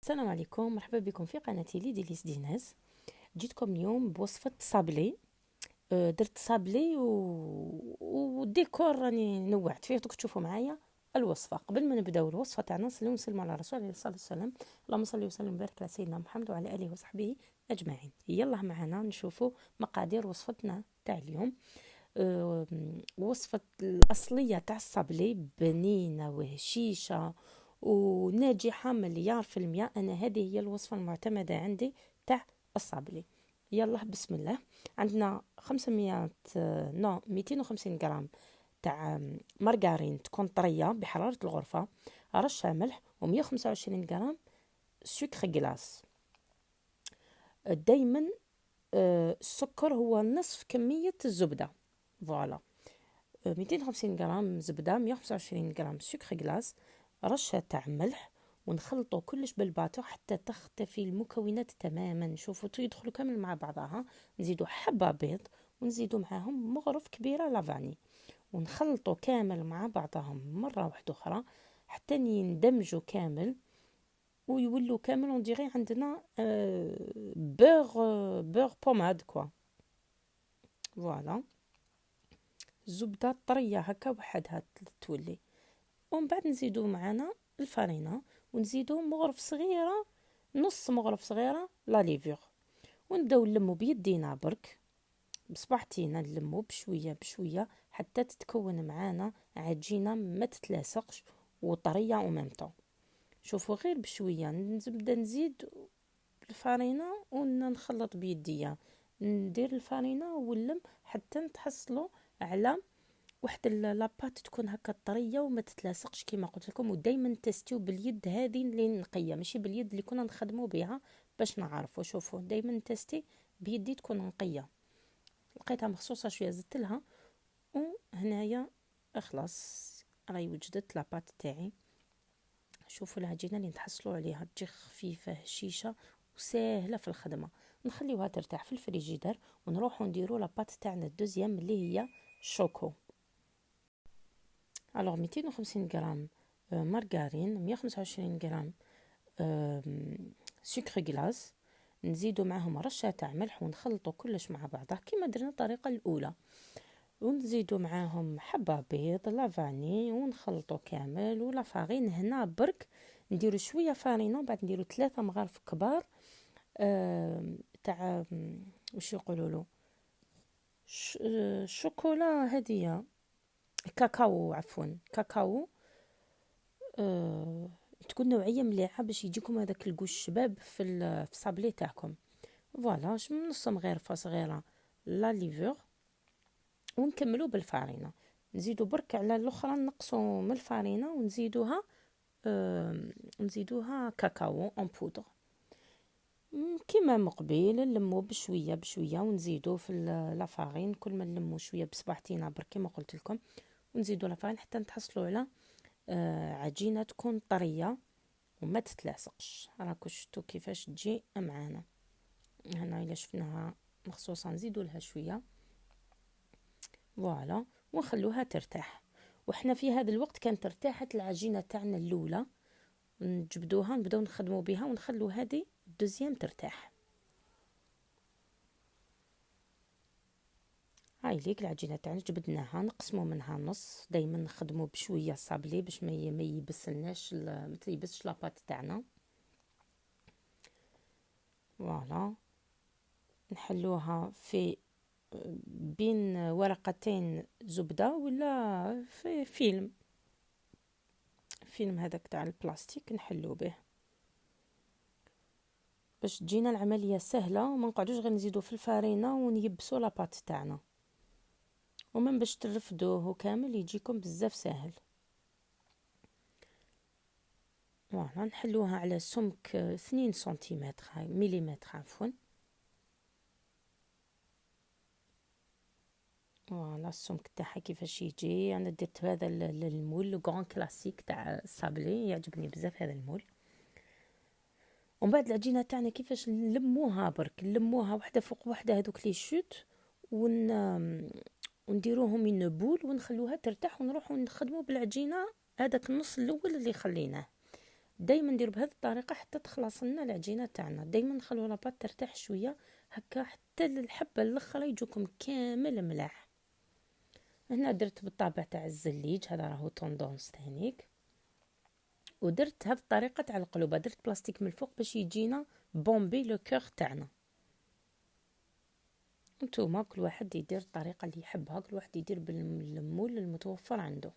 السلام عليكم، مرحبا بكم في قناتي ليديليس ديناز. جيتكم اليوم بوصفة صابلي. درت صابلي والديكور راني نوعت فيه، دوك تشوفوا معايا الوصفة. قبل ما نبداو الوصفة تاعنا نصليو ونسلموا على الرسول عليه الصلاة والسلام. اللهم صل وسلم وبارك على سيدنا محمد وعلى آله وصحبه أجمعين. يلا معنا نشوفوا مقادير وصفتنا تاع اليوم. وصفة الأصلية تاع الصابلي بنينة وهشيشة وناجحة مليار في المية. أنا هذه هي الوصفة المعتمدة عندي تاع الصابلي. يلا بسم الله. عندنا 500 نو 250 غرام تاع مارغرين تكون طرية بحرارة الغرفة، رشة ملح، و125 غرام سكر غلاس. دايما السكر هو نصف كمية الزبدة. فوالا 250 غرام زبدة، 125 غرام سكر غلاس، رشة تاع ملح، ونخلطوا كلش بالباتو حتى تختفي المكونات تماما. شوفوا يدخلوا كامل مع بعضها. نزيدوا حبة بيض ونزيدوا معاهم مغرف كبيرة لافاني، ونخلطوا كامل مع بعضهم مرة واحدة أخرى حتى يندمجوا كامل ويولوا كامل ونديري عندنا بوغ بوماد كوا. فوالا الزبده طريه هكا وحدها تولي. ومن بعد نزيدو معنا الفرينه ونزيدو مغرف صغيره، نص مغرف صغيره لا ليفور، ونبداو نلمو بيدينا برك بصباحتينا، نلمو بشويه بشويه حتى تتكون معانا عجينه ما تتلاصقش وطريه او ميمطون. شوفوا غير بشويه نبدا نزيد الفرينه ونخلط بيديا، ندير الفرينه ونلم حتى نتحصلوا على واحد لاباط تكون هكا طريه وما تتلاصقش كما قلت لكم. ودائما تستيو باليد هذه اللي نقيه، ماشي باليد اللي كنا نخدموا بها باش نعرفوا. شوفوا دائما تستي بيدي تكون نقيه. لقيتها مخصوصه شويه زدت لها، وهنايا خلاص راهي وجدت لاباط تاعي. شوفوا العجينه اللي نتحصلوا عليها تجي خفيفه هشيشه وسهله في الخدمه. نخليوها ترتاح في الفريجيدر ونروحوا نديروا لاباط تاعنا الدوزيام اللي هي شوكو. الوغ 250 غرام مارغرين، 125 غرام سكر غلاس، نزيدوا معهم رشه تاع ملح ونخلطوا كلش مع بعضه كما درنا الطريقه الاولى. ونزيدوا معاهم حبه بيض لافاني ونخلطوا كامل ولا فارين. هنا برك نديروا شويه فارينه وبعد نديروا 3 مغارف كبار تاع واش يقولوا له شوكولا هديه كاكاو، عفوا كاكاو. تكون نوعيه مليحه باش يجيكم هذاك الكوش شباب في الصابلي تاعكم. فوالا نص مغرفه صغيره لا ليفور ونكملوا بالفارينه. نزيدوا برك على الاخرى نقصوا من الفارينه ونزيدوها كاكاو اون بودر كيما مقبل. نلمو بشويه بشويه ونزيدوا في لافارين، كل ما نلمو شويه بصباحتينا برك كما قلت لكم، ونزيدوا لافارين حتى نتحصلوا على عجينه تكون طريه وما تتلاصقش. راكو شفتوا كيفاش تجي معانا. هنا الا شفناها مخصوصه نزيدوا لها شويه. فوالا ونخلوها ترتاح. وحنا في هذا الوقت كانت ارتاحت العجينه تاعنا الاولى، نجبدوها نبداو نخدموا بها ونخلو هذه الدوزيام ترتاح. هاي ليك العجينه تاعنا جبدناها نقسموا منها نص. دائما نخدموا بشويه صابلي باش ما يبسلناش ما تيبسش لاباط تاعنا. فوالا نحلوها في بين ورقتين زبده ولا في فيلم هذاك تاع البلاستيك نحلو به باش تجينا العمليه سهله وما نقعدوش غير نزيدو في الفارينه ونيبسوا لاباط تاعنا. ومن باش ترفدوه كامل يجيكم بزاف سهل. فوالا نحلوها على سمك 2 سنتيمتر مليمتر عفوا. فوالا السمك تاعها كيفاش يجي. انا درت هذا المول لو غران كلاسيك تاع الصابلي، يعجبني بزاف هذا المول. ومن بعد العجينه تاعنا كيفاش نلموها برك نلموها وحده فوق وحده هذوك لي شوت ونديروهم من بول ونخلوها ترتاح ونروحوا نخدموا بالعجينه هذاك النص الاول اللي خليناه. دائما ندير بهذه الطريقه حتى تخلص لنا العجينه تاعنا. دائما نخلو لاباط ترتاح شويه هكا حتى الحبه الاخرى يجوكم كامل ملاح. هنا درت بالطابع تاع الزليج، هذا راهو طوندونس تانيك، ودرت هذه الطريقه تاع القلوبه، درت بلاستيك من الفوق باش يجينا بومبي لو كور تاعنا. انتوما كل واحد يدير الطريقه اللي يحبها، كل واحد يدير بالمول المتوفر عنده.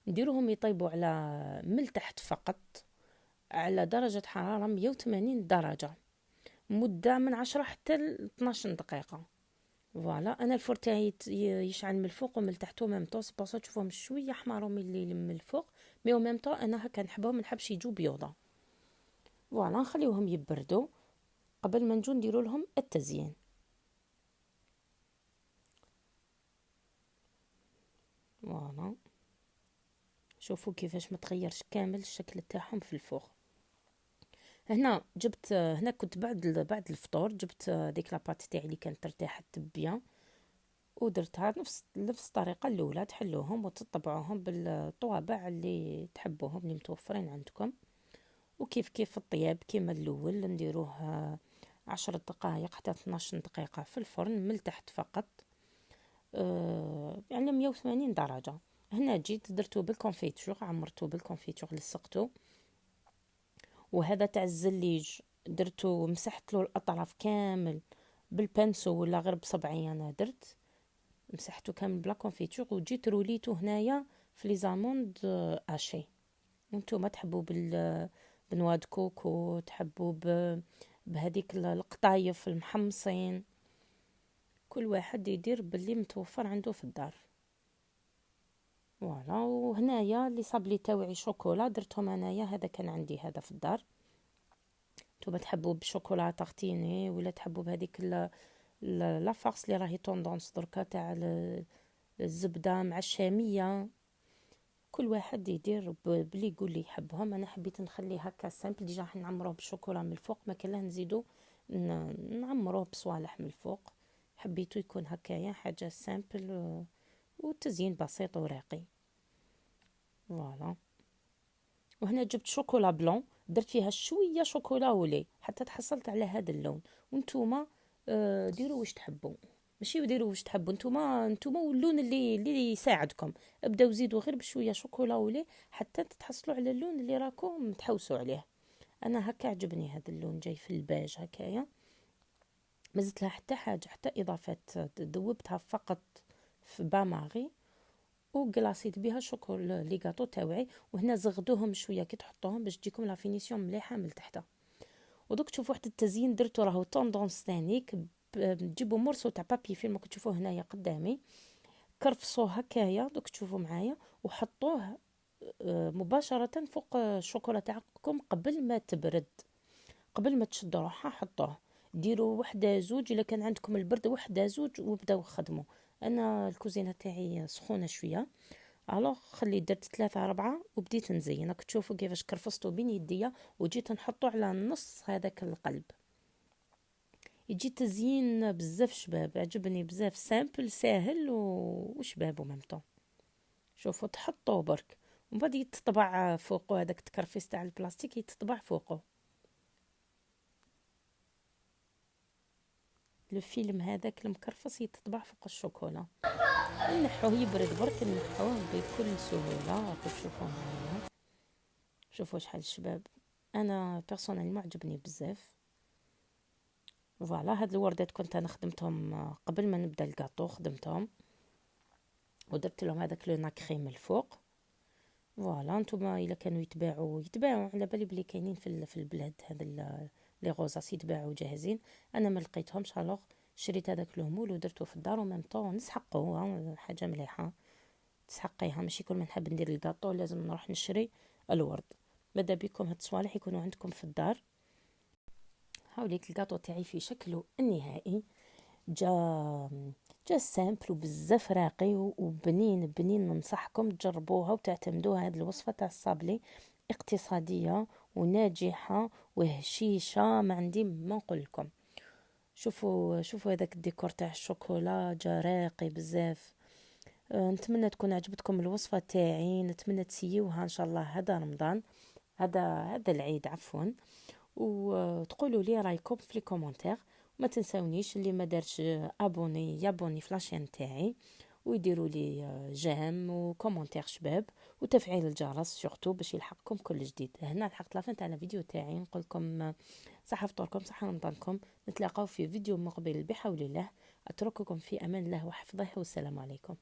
نديروهم يطيبوا على من تحت فقط على درجه حراره 180 درجه مده من 10 حتى 12 دقيقه. فوالا انا الفور تاعي يشعل من الفوق ومن التحت وميم طون، سي بوغ تشوفوهم شويه حماروا من الفوق، مي وميم طون انا هكا نحبهم، ما نحبش يجوا بيضه. فوالا نخليوهم يبردوا قبل ما نجو نديروا لهم التزيين. فوالا شوفوا كيفاش ما تغيرش كامل الشكل تاعهم في الفوق. هنا جبت، هنا كنت بعد الفطور جبت ديك لاباط تاعي اللي كانت ارتاحت بيان، ودرتها نفس الطريقه الاولى، تحلوهم وتطبعوهم بالطوابع اللي تحبوهم اللي متوفرين عندكم. وكيف كيف الطياب كيما الاول نديروه 10 دقائق حتى 12 دقيقه في الفرن من التحت فقط، يعني 180 درجه. هنا جيت درتو بالكونفيتور، عمرتو بالكونفيتور، لصقتو. وهذا تاع الزليج درتو مسحت له الاطراف كامل بالبنسو ولا غير بصبعي، انا درت مسحته كامل بلا كونفيتور، وجيت روليته هنايا في لي زاموند اشي. وانتم تحبوا بنوا د كوكو، تحبوا بهذيك القطايف المحمصين، كل واحد يدير باللي متوفر عنده في الدار. فوالا وهنايا لي صابلي تاوعي شوكولا درتهم انايا، هذا كان عندي هذا في الدار. نتوما تحبوا بشوكولا تارتيني ولا تحبوا بهذيك لا فارس اللي راهي طوندونس دركا تاع الزبده مع الشاميه، كل واحد يدير بلي يقول لي يحبهم. انا حبيت نخلي هكا سامبل، ديجا راح نعمروه بالشوكولا من الفوق، ما كان له نزيدو نعمروه بصوالح من الفوق، حبيتو يكون هكايا حاجه سامبل والتزيين بسيط وراقي. فوالا وهنا جبت شوكولا بلون، درت فيها شويه شوكولا ولي حتى تحصلت على هذا اللون. وانتوما ديروا واش تحبوا، ماشي ديروا واش تحبوا نتوما واللون اللي يساعدكم. ابداو زيدوا غير بشويه شوكولا ولي حتى تتحصلوا على اللون اللي راكم تحوسوا عليه. انا هكا عجبني هذا اللون جاي في الباج هكايا، ما زدت لها حتى حاجه، حتى اضافات، ذوبتها فقط في باماغي وكلاصيت بها شوكولا لي غاطو تاوعي. وهنا زغدوهم شويه كي تحطوهم باش تجيكم لا فينيسيون مليحه من تحت. ودوك تشوفوا واحد التزيين درتو راهو طوندونس ثانيك، تجيبوا مرسو تاع بابي فيلم كنت تشوفوه هنايا قدامي، كرفصوه هكايا دوك تشوفوا معايا، وحطوه مباشره فوق الشوكولا تاعكم قبل ما تبرد، قبل ما تشدوا روحها حطوه. ديروا وحده زوج الا كان عندكم البرد، وحده زوج وبداو خدموا. انا الكوزينه تاعي سخونه شويه، الوغ خلي درت 3 4 وبديت نزين. راك تشوفوا كيفاش كرفصتو بين يديا وجيت نحطو على نص هذاك القلب. يجي تزيين بزاف شباب، عجبني بزاف، سامبل ساهل وشباب ومام طون. شوفوا تحطوه برك ومن بعد يتطبع فوقه، هذاك التكرفيس تاع البلاستيك يتطبع فوقه. الفيلم هذاك المكرفس يتطبع فوق الشوكولا، نحوه يبرد برك، نحوه بكل سهوله. راكم تشوفوا معايا، شوفوا شحال الشباب، انا بيرسونيل عجبني بزاف. فوالا هاد الوردات كنت انا خدمتهم قبل ما نبدا الكاطو، خدمتهم ودرت لهم هذاك لو ناكريم الفوق. فوالا نتوما الا كانوا يتباعوا على بالي بلي كاينين في البلاد هذا لي غوزاس يتباعوا جاهزين، انا ما لقيتهمش. الوغ شريت هذاك المول ودرته في الدار، وميم طون نسحقوه، حاجه مليحه تسحقيها، ماشي كل ما نحب ندير الكاطو لازم نروح نشري الورد. ماذا بكم هاد الصوالح يكونوا عندكم في الدار. هاوليك الكاطو تاعي في شكله النهائي، جا سامبل وبزاف راقي وبنين ننصحكم تجربوها وتعتمدوها. هذه الوصفه تاع الصابلي اقتصاديه وناجحه وهشيشه، ما عندي ما نقول لكم. شوفوا هذاك الديكور تاع الشوكولا جا راقي بزاف، نتمنى تكون عجبتكم الوصفة تاعي، نتمنى تسيوها ان شاء الله هذا رمضان، هذا العيد عفوا. وتقولوا لي رايكم في لي كومونتير، وما تنساونيش اللي ما دارش ابوني يابوني في لاشين تاعي، ويديروا لي جيم وكومونتير شباب وتفعيل الجرس سورتو باش يلحقكم كل جديد. هنا لحقت لافين تاع الفيديو تاعي، نقول لكم صحه فطوركم، صحه رمضانكم، نتلاقاو في فيديو مقبل بحول الله. اترككم في امان الله وحفظه، والسلام عليكم.